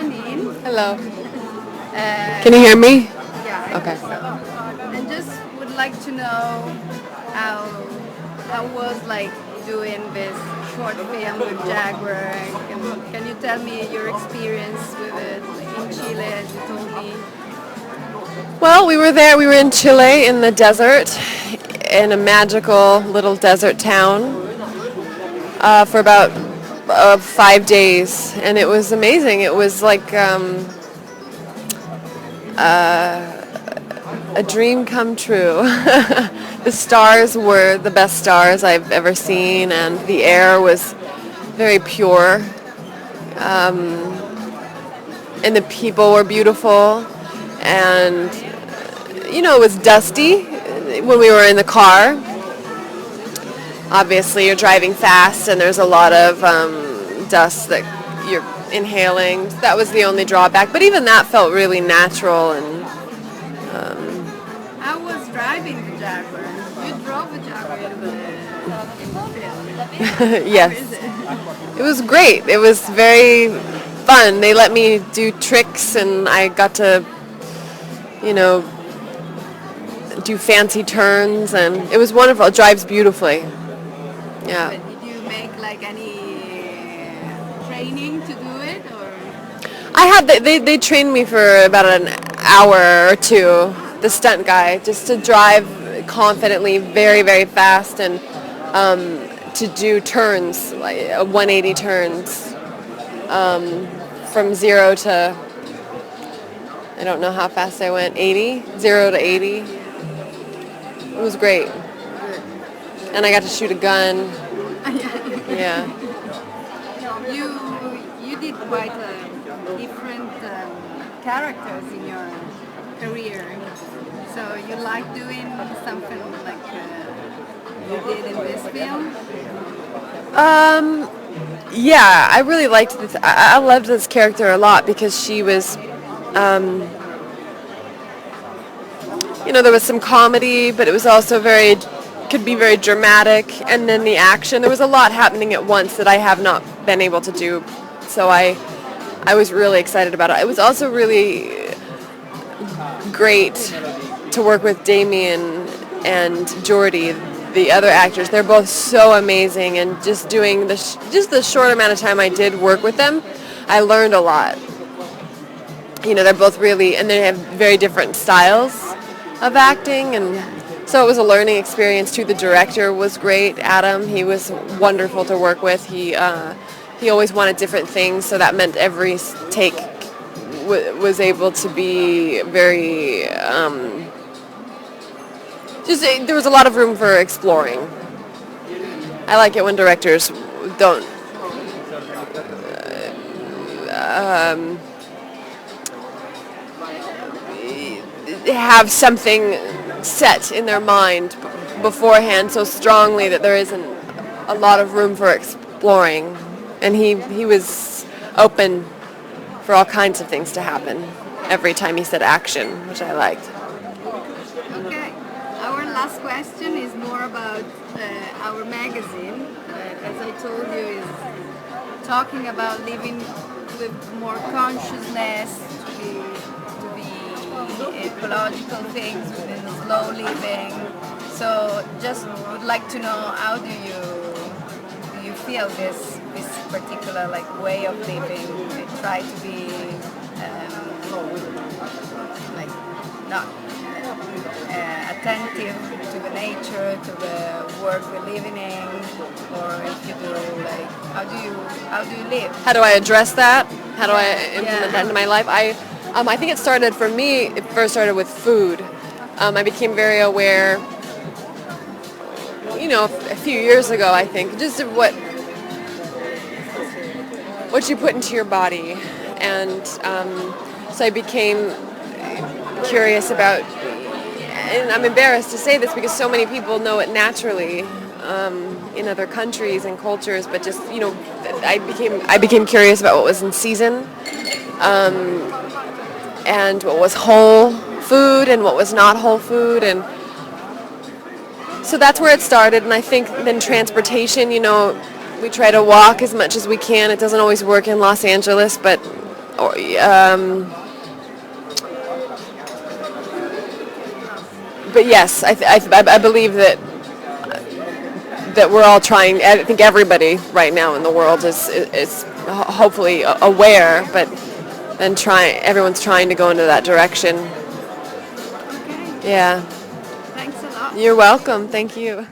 Shannyn. Hello. Can you hear me? Yeah, I Okay. think so. And just would like to know how how was like doing this short film with Jaguar. Can you tell me your experience with it in Chile, as you told me? Well, we were there. We were in Chile in the desert, in a magical little desert town, for about 5 days, and it was amazing. It was like a dream come true. The stars were the best stars I've ever seen, and the air was very pure, and the people were beautiful, and it was dusty when we were in the car. Obviously, you're driving fast, and there's a lot of dust that you're inhaling. That was the only drawback, but even that felt really natural. And I was driving the Jaguar. You drove the Jaguar in the film. How yes, is it? it was great. It was very fun. They let me do tricks, and I got to, you know, do fancy turns, and it was wonderful. It drives beautifully. Yeah. But did you make like any training to do it, or? I had they trained me for about an hour or two, the stunt guy, just to drive confidently, very very fast, and to do turns, like 180 turns, from 0 to, I don't know how fast I went, 80, 0 to 80. It was great, and I got to shoot a gun. Yeah. You did quite different characters in your career. So you like doing something like you did in this film? Yeah, I really liked this. I loved this character a lot because she was, there was some comedy, but it was also could be very dramatic. And then the action, there was a lot happening at once that I have not been able to do. So I was really excited about it. It was also really great to work with Damien and Jordy, the other actors. They're both so amazing, and just doing just the short amount of time I did work with them, I learned a lot. They're both really, and they have very different styles of acting, and so it was a learning experience too. The director was great, Adam. He was wonderful to work with. He always wanted different things, so that meant every take was able to be very there was a lot of room for exploring. I like it when directors don't have something set in their mind beforehand so strongly that there isn't a lot of room for exploring. And he was open for all kinds of things to happen every time he said action, which I liked. Okay. Our last question is more about our magazine. As I told you, is talking about living with more consciousness, to be ecological things, within slow living. So just would like to know, how do you feel this particular like way of living? I try to be like not attentive to the nature, to the world we're living in, or if you do, like, how do you live? How do I address that? How do I implement that Yeah. into my life? I think it started for me. It first started with food. I became very aware, a few years ago. I think just of what you put into your body, and so I became curious about. And I'm embarrassed to say this because so many people know it naturally in other countries and cultures, but just I became curious about what was in season, and what was whole food and what was not whole food, and so that's where it started. And I think then transportation, we try to walk as much as we can. It doesn't always work in Los Angeles, but or, but yes, I believe that we're all trying. I think everybody right now in the world is hopefully aware, but then everyone's trying to go into that direction. Okay. Yeah. Thanks a lot. You're welcome. Thank you.